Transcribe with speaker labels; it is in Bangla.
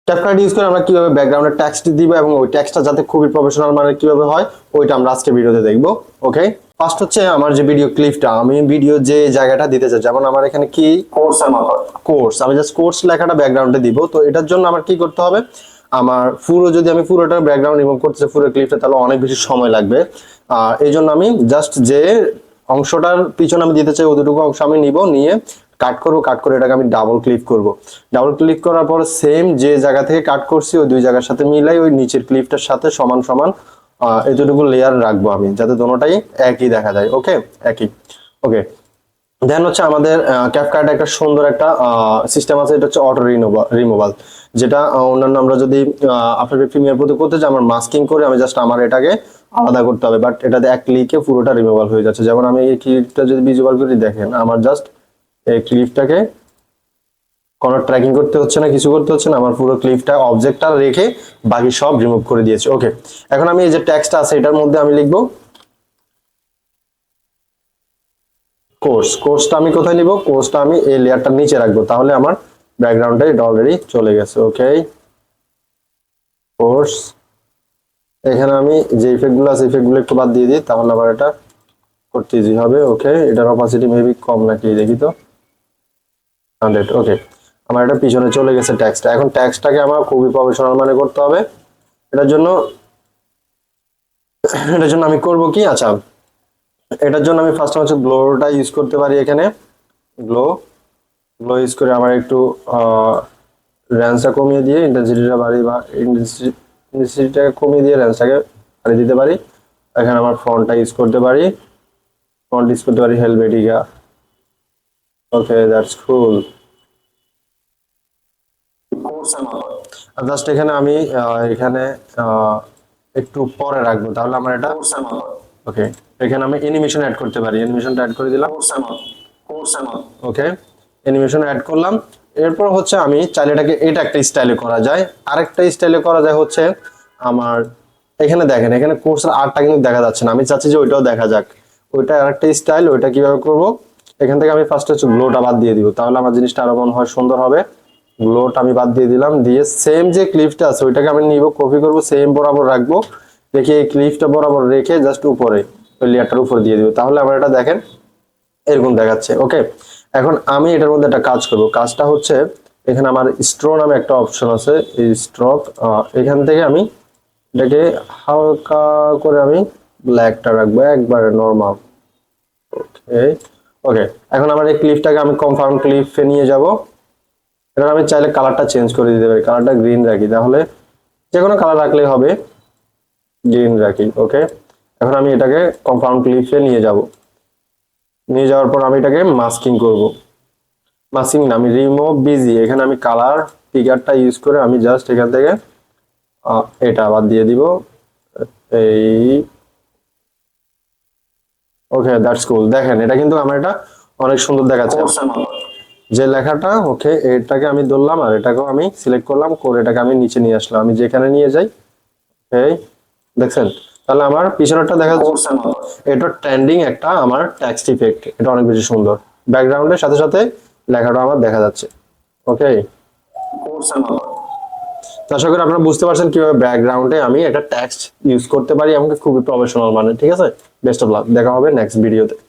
Speaker 1: ক্যাপকাট ইউজ করে আমরা কিভাবে ব্যাকগ্রাউন্ডে টেক্সট দিব এবং ওই টেক্সটটা যাতে খুবই প্রফেশনাল মানের কিভাবে হয় ওইটা আমরা আজকে ভিডিওতে দেখবো। ওকে, ফার্স্ট হচ্ছে আমার যে ভিডিও ক্লিপটা, আমি ভিডিও যে জায়গাটা দিতে চাই, যেমন আমার এখানে কি কোর্সের মতো কোর্স, আমি জাস্ট কোর্স লেখাটা ব্যাকগ্রাউন্ডে দিব। তো এটার জন্য আমার কি করতে হবে, আমার যদি আমি পুরোটার ব্যাকগ্রাউন্ড রিমুভ করতে চাই পুরো ক্লিপটা, তাহলে অনেক বেশি সময় লাগবে। এই জন্য আমি জাস্ট যে অংশটার পিছনে আমি দিতে চাই অতটুকু অংশ আমি নিব, নিয়ে কাট করব, কাট করে এটাকে আমি ডাবল ক্লিক করব। ডাবল ক্লিক করার পর সেম যে জায়গা থেকে কাট করছি ওই দুই জায়গার সাথে মিলাই ওই নিচের ক্লিপটার সাথে সমান সমান এতটুকু লেয়ার রাখবো আমি, যাতে দোনোটাই একই দেখা যায়। ওকে, একই। ওকে, দেন হচ্ছে আমাদের ক্যাপকাট একটা সুন্দর একটা সিস্টেম আছে, এটা হচ্ছে অটো রিমুভাল, যেটা অন্যান্য আমরা যদি আফটার প্রিমিয়ার প্রতি করতে চাই আমার মাস্কিং করে আমি জাস্ট আমার এটাকে আলাদা করতে হবে, বাট এটাতে এক ক্লিকে পুরোটা রিমুভাল হয়ে যাচ্ছে। যেমন আমি এই ক্লিপটা যদি ভিজুয়াল করে দেখেন, আমার জাস্ট এই ক্লিপটাকে কোনো ট্র্যাকিং করতে হচ্ছে না, কিছু করতে হচ্ছে না, আমার পুরো ক্লিপটা অবজেক্টটা রেখে বাকি সব রিমুভ করে দিয়েছে। ওকে, এখন আমি এই যে টেক্সটটা আছে এটার মধ্যে আমি লিখবো কোর্সটা আমি কোথায় নিব, কোর্সটা আমি এই লেয়ারটার নিচে রাখবো, তাহলে আমার ব্যাকগ্রাউন্ডে এটা অলরেডি চলে গেছে। ওকে, কোর্স, এখানে আমি যে ইফেক্টগুলো আছে ইফেক্টগুলো একটু বাদ দিয়ে দিই, তাহলে আবার এটা করতে ইজি হবে। ওকে, এটার অপাসিটি মেবি কম নাকি দেখি তো, 100। ওকে, আমার এটা পিছনে চলে গেছে টেক্সটটা। এখন টেক্সটটাকে আমার খুবই প্রফেশনাল মানে করতে হবে। এটার জন্য আমি করব কি, আচ্ছা এটার জন্য আমি ফার্স্ট হচ্ছে গ্লোটা ইউজ করতে পারি। এখানে গ্লো ইউজ করে আমার একটু রেঞ্জটা কমিয়ে দিয়ে ইন্টেন্সিটিটা বাড়িয়ে বা ইন্টেন্সিটিটাকে কমিয়ে দিয়ে রেঞ্জটাকে বাড়িয়ে দিতে পারি। এখানে আমার ফন্টটা ইউজ করতে পারি, Helvetica. Okay, that's cool. Just এখানে আমি এখানে একটু পরে রাখবো, তাহলে আমার এটা ওকে। এখানে আমি অ্যানিমেশন অ্যাড করতে পারি, অ্যানিমেশনটা অ্যাড করে দিলাম। ওকে, অ্যানিমেশন অ্যাড করলাম। এরপর হচ্ছে আমি চাইলে এটাকে এটা একটা স্টাইলে করা যায়, আরেকটা স্টাইলে করা যায় হচ্ছে আমার এখানে দেখেন, এখানে কোর্সের আর্টটা কিন্তু দেখা যাচ্ছে না, আমি চাচ্ছি যে ওইটাও দেখা যাক। ওইটা আরেকটা স্টাইল, ওইটা কিভাবে করব, এখান থেকে আমি ফার্স্ট হচ্ছে গ্লোটা বাদ দিয়ে দিব, তাহলে আমার জিনিসটা আরো মনে হয় সুন্দর হবে। গ্লোটা আমি বাদ দিয়ে দিলাম, দিয়ে সেম যে ক্লিপটা আছে ওইটাকে আমি নিব, কপি করব, সেম বরাবর রাখবো, রেখে এই ক্লিপটা বরাবর রেখে জাস্ট উপরে ওই লেয়ারটার উপর দিয়ে দিব, তাহলে আমার এটা দেখেন এরকম দেখাচ্ছে। ওকে, এখন আমি এটার মধ্যে একটা কাজ করব, কাজটা হচ্ছে এখানে আমার স্ট্রো নামে একটা অপশন আছে, এই স্ট্রোক, এখান থেকে আমি এটাকে হালকা করে আমি ব্ল্যাকটা রাখবো একবারে নরমাল। ওকে, ওকে, এখন আমার এই ক্লিপটাকে আমি কনফার্ম ক্লিপে নিয়ে যাব। এবার আমি চাইলে কালারটা চেঞ্জ করে দিতে পারি, কালারটা গ্রিন রাখি, তাহলে যে কোনো কালার রাখলেই হবে, গ্রিন রাখি। ওকে, এখন আমি এটাকে কনফার্ম ক্লিপে নিয়ে যাব, নিয়ে যাওয়ার পর আমি এটাকে মাস্কিং করব, মাস্কিং না, আমি রিমুভ বিজি, এখানে আমি কালার পিকারটা ইউজ করে আমি জাস্ট এখান থেকে এটা আবার দিয়ে দিব এই। ওকে, দ্যাটস কুল। দেখেন এটা কিন্তু আমার এটা অনেক সুন্দর দেখাচ্ছে যে লেখাটা। ওকে, এটাকে আমি ধরলাম আর এটাকেও আমি সিলেক্ট করলাম করে এটাকে আমি নিচে নিয়ে আসলাম, আমি যেখানে নিয়ে যাই এই দেখছেন, তাহলে আমার পিছনেরটা দেখা যাচ্ছে। এটা ট্রেন্ডিং একটা আমার টেক্সট ইফেক্ট, এটা অনেক বেশি সুন্দর, ব্যাকগ্রাউন্ডের সাথে সাথে লেখাটা আমার দেখা যাচ্ছে। ওকে, আশা করি আপনারা বুঝতে পারছেন কিভাবে ব্যাকগ্রাউন্ডে আমি একটা টেক্সট ইউজ করতে পারি, আমাকে খুবই প্রফেশনাল মানে। ঠিক আছে, বেস্ট অফ লাক, দেখা হবে নেক্সট ভিডিওতে।